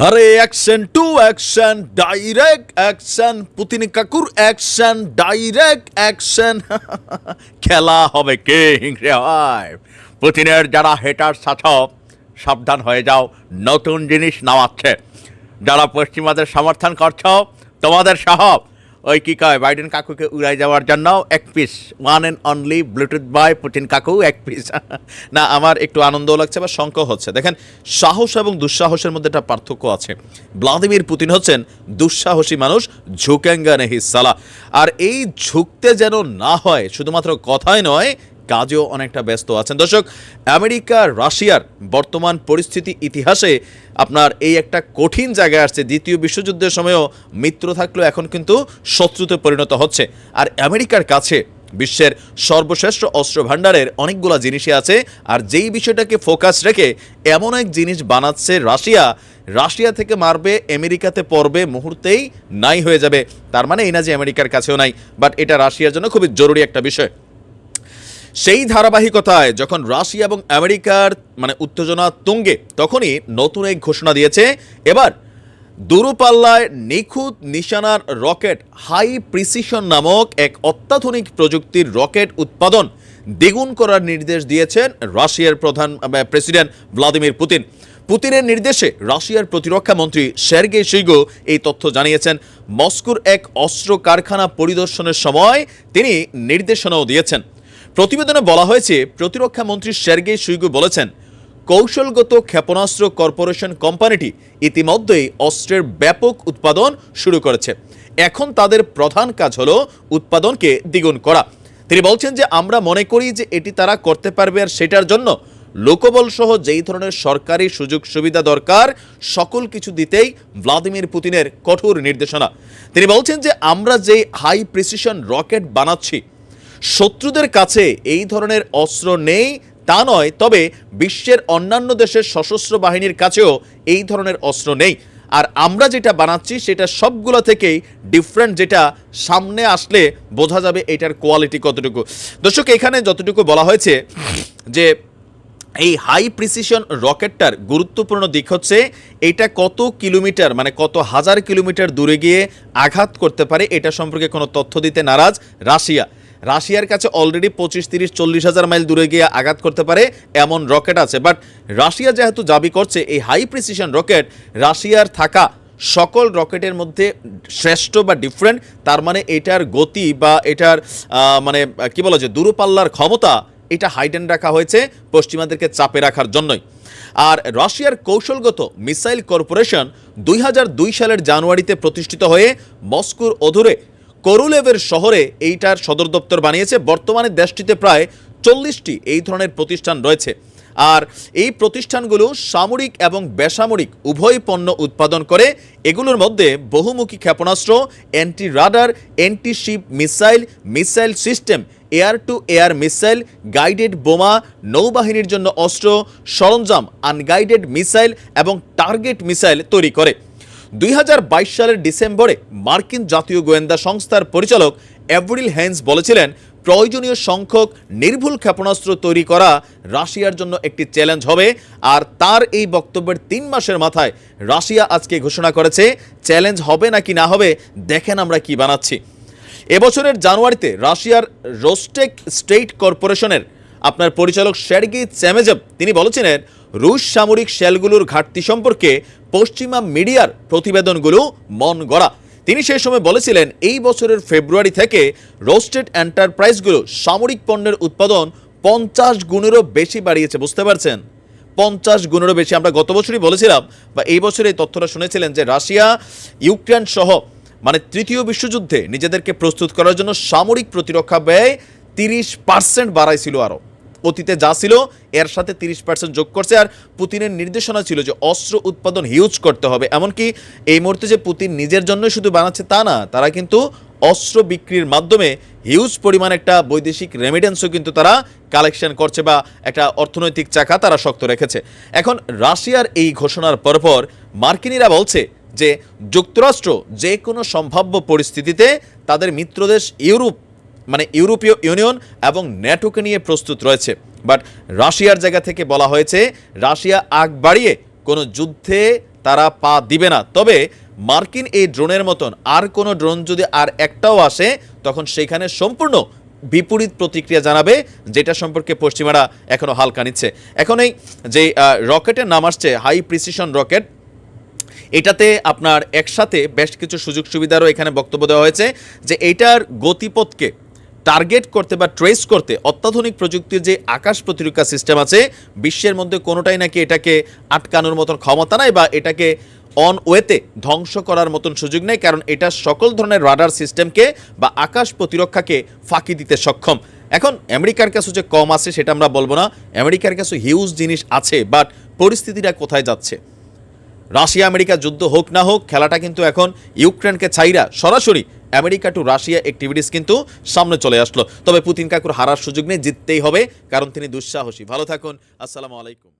আরে action to action, direct action, Putin কাকুর action, direct action. খেলা হবে কিং রে ভাই। পুতিনের যারা হেটার সাথব সাবধান হয়ে যাও, নতুন জিনিস নামাচ্ছে। যারা পশ্চিমাদের সমর্থন করছো তোমাদের সহ ওই কী কয় বাইডেন কাকুকে উড়াই যাওয়ার জন্য এক piece, one and only Bluetooth boy Putin কাকু এক পিস। না, আমার একটু আনন্দও লাগছে বা শঙ্কা হচ্ছে। দেখেন, সাহস এবং দুঃসাহসের মধ্যে একটা পার্থক্য আছে। ভ্লাদিমির পুতিন হচ্ছেন দুঃসাহসী মানুষ, ঝুঁকেঙ্গা নেহি সালা। আর এই ঝুঁকতে যেন না হয় শুধুমাত্র কথাই নয়, কাজেও অনেকটা ব্যস্ত আছেন। দর্শক, আমেরিকা রাশিয়ার বর্তমান পরিস্থিতি ইতিহাসে আপনার এই একটা কঠিন জায়গায় আসছে। দ্বিতীয় বিশ্বযুদ্ধের সময়ও মিত্র থাকলেও এখন কিন্তু শত্রুতে পরিণত হচ্ছে। আর আমেরিকার কাছে বিশ্বের সর্বশ্রেষ্ঠ অস্ত্র ভাণ্ডারের অনেকগুলো জিনিসই আছে। আর যেই বিষয়টাকে ফোকাস রেখে এমন এক জিনিস বানাচ্ছে রাশিয়া থেকে মারবে, আমেরিকাতে পড়বে, মুহূর্তেই নাই হয়ে যাবে। তার মানে এই না যে আমেরিকার কাছেও নাই, বাট এটা রাশিয়ার জন্য খুবই জরুরি একটা বিষয়। সেই ধারাবাহিকতায় যখন রাশিয়া এবং আমেরিকার উত্তেজনা তুঙ্গে, তখনই নতুন এক ঘোষণা দিয়েছে। এবার দূরপাল্লায় নিখুঁত নিশানার রকেট, হাই প্রিসিশন নামক এক অত্যাধুনিক প্রযুক্তির রকেট উৎপাদন দ্বিগুণ করার নির্দেশ দিয়েছেন রাশিয়ার প্রেসিডেন্ট ভ্লাদিমির পুতিন। পুতিনের নির্দেশে রাশিয়ার প্রতিরক্ষা মন্ত্রী সের্গেই শুইগু এই তথ্য জানিয়েছেন। মস্কোর এক অস্ত্র কারখানা পরিদর্শনের সময় তিনি নির্দেশনাও দিয়েছেন। প্রতিবেদনে বলা হয়েছে, প্রতিরক্ষা মন্ত্রী সের্গেই শুইগু বলেছেন, কৌশলগত ক্ষেপণাস্ত্র কর্পোরেশন কোম্পানিটি ইতিমধ্যেই অস্ত্রের ব্যাপক উৎপাদন শুরু করেছে। এখন তাদের প্রধান কাজ হলো উৎপাদনকে দ্বিগুণ করা। তিনি বলছেন যে আমরা মনে করি যে এটি তারা করতে পারবে, আর সেটার জন্য লোকবল সহ যেই ধরনের সরকারি সুযোগ সুবিধা দরকার সকল কিছু দিতেই ভ্লাদিমির পুতিনের কঠোর নির্দেশনা। তিনি বলছেন যে আমরা যে হাই প্রিসিশন রকেট বানাচ্ছি, শত্রুদের কাছে এই ধরনের অস্ত্র নেই তা নয়, তবে বিশ্বের অন্যান্য দেশের সশস্ত্র বাহিনীর কাছেও এই ধরনের অস্ত্র নেই। আর আমরা যেটা বানাচ্ছি সেটা সবগুলো থেকেই ডিফারেন্ট, যেটা সামনে আসলে বোঝা যাবে এটার কোয়ালিটি কতটুকু। দর্শক, এখানে যতটুকু বলা হয়েছে যে এই হাই প্রিসিশন রকেটটার গুরুত্বপূর্ণ দিক হচ্ছে এটা কত কিলোমিটার, কত হাজার কিলোমিটার দূরে গিয়ে আঘাত করতে পারে, এটা সম্পর্কে কোনো তথ্য দিতে নারাজ রাশিয়ার কাছে অলরেডি 25, 30, 40 হাজার মাইল দূরে গিয়ে আঘাত করতে পারে এমন রকেট আছে। বাট রাশিয়া যেহেতু দাবি করছে এই হাই প্রিসিশন রকেট রাশিয়ার থাকা সকল রকেটের মধ্যে শ্রেষ্ঠ বা ডিফারেন্ট, তার মানে এটার গতি বা এটার কি বলা যায়, দূরপাল্লার ক্ষমতা, এটা হাইডেন রাখা হয়েছে পশ্চিমাদেরকে চাপে রাখার জন্যই। আর রাশিয়ার কৌশলগত মিসাইল কর্পোরেশন 2002 সালের জানুয়ারিতে প্রতিষ্ঠিত হয়ে মস্কোর অদূরে করুলেভের শহরে এইটার সদর দপ্তর বানিয়েছে। বর্তমানে দেশটিতে প্রায় 40টি এই ধরনের প্রতিষ্ঠান রয়েছে। আর এই প্রতিষ্ঠানগুলো সামরিক এবং বেসামরিক উভয় পণ্য উৎপাদন করে। এগুলোর মধ্যে বহুমুখী ক্ষেপণাস্ত্র, anti radar, anti sheep missile system, air two air missile, guided বোমা, নৌবাহিনীর জন্য অস্ত্র সরঞ্জাম, আনগাইডেড মিসাইল এবং টার্গেট মিসাইল তৈরি করে। 2022 সালের ডিসেম্বরে মার্কিন জাতীয় গোয়েন্দা সংস্থার পরিচালক এভরিল হেন্স বলেছিলেন, প্রয়োজনীয় সংখ্যক নির্ভুল ক্ষেপণাস্ত্র তৈরি করা রাশিয়ার জন্য একটি চ্যালেঞ্জ হবে। আর তার এই বক্তব্যের 3 মাসের মাথায় রাশিয়া আজকে ঘোষণা করেছে চ্যালেঞ্জ হবে নাকি না হবে দেখেন আমরা কি বানাচ্ছি। এবছরের জানুয়ারিতে রাশিয়ার রোস্টেক স্টেট কর্পোরেশনের পরিচালক সের্গেই চেমেজেভ তিনি বলেছিলেন, রুশ সামরিক শেলগুলোর ঘাটতি সম্পর্কে পশ্চিমা মিডিয়ার প্রতিবেদনগুলো মন গড়া। তিনি সেই সময় বলেছিলেন, এই বছরের ফেব্রুয়ারি থেকে রোস্টেড এন্টারপ্রাইজগুলো সামরিক পণ্যের উৎপাদন 50 গুণেরও বেশি বাড়িয়েছে। বুঝতে পারছেন, 50 গুণেরও বেশি। আমরা গত বছরই বলেছিলাম বা এই বছর এই তথ্যটা শুনেছিলেন যে রাশিয়া ইউক্রেন সহ তৃতীয় বিশ্বযুদ্ধে নিজেদেরকে প্রস্তুত করার জন্য সামরিক প্রতিরক্ষা ব্যয় 30% বাড়াইছিল। আরও অতীতে যা ছিল এর সাথে 30% যোগ করছে। আর পুতিনের নির্দেশনা ছিল যে অস্ত্র উৎপাদন হিউজ করতে হবে। এমনকি এই মুহূর্তে যে পুতিন নিজের জন্য শুধু বানাচ্ছে তা না, তারা কিন্তু অস্ত্র বিক্রির মাধ্যমে হিউজ পরিমাণ একটা বৈদেশিক রেমিডেন্সও কিন্তু তারা কালেকশন করছে বা একটা অর্থনৈতিক চাকা তারা শক্ত রেখেছে। এখন রাশিয়ার এই ঘোষণার পরপর মার্কিনিরা বলছে যে যুক্তরাষ্ট্র যে কোনো সম্ভাব্য পরিস্থিতিতে তাদের মিত্রদেশ ইউরোপীয় ইউনিয়ন এবং ন্যাটোকে নিয়ে প্রস্তুত রয়েছে। বাট রাশিয়ার জায়গা থেকে বলা হয়েছে রাশিয়া আগ বাড়িয়ে কোনো যুদ্ধে তারা পা দিবে না। তবে মার্কিন এই ড্রোনের মতন আর কোনো ড্রোন যদি আর একটাও আসে, তখন সেখানে সম্পূর্ণ বিপরীত প্রতিক্রিয়া জানাবে, যেটা সম্পর্কে পশ্চিমারা এখনও হালকা নিচ্ছে। এখন এই যে রকেটের নাম আসছে হাই প্রিসিশন রকেট, এটাতে আপনার একসাথে বেশ কিছু সুযোগ সুবিধারও এখানে বক্তব্য দেওয়া হয়েছে, যে এইটার গতিপথকে টার্গেট করতে বা ট্রেস করতে অত্যাধুনিক প্রযুক্তির যে আকাশ প্রতিরক্ষা সিস্টেম আছে বিশ্বের মধ্যে কোনোটাই নাকি এটাকে আটকানোর মতন ক্ষমতা নাই, বা এটাকে অন ওয়েতে ধ্বংস করার মতন সুযোগ নেই, কারণ এটা সকল ধরনের রাডার সিস্টেমকে বা আকাশ প্রতিরক্ষাকে ফাঁকি দিতে সক্ষম। এখন আমেরিকার কাছে যে কম আছে সেটা আমরা বলবো না, আমেরিকার কাছে হিউজ জিনিস আছে, বাট পরিস্থিতিটা কোথায় যাচ্ছে? রাশিয়া আমেরিকা যুদ্ধ হোক না হোক, খেলাটা কিন্তু এখন ইউক্রেনকে ছাইরা সরাসরি আমেরিকা টু রাশিয়া অ্যাক্টিভিটিস কিন্তু সামনে চলে আসলো। তবে পুতিন কাকুর হারার সুযোগ নেই, জিততেই হবে, কারণ তিনি দুঃসাহসী। ভালো থাকুন, আসসালামু আলাইকুম।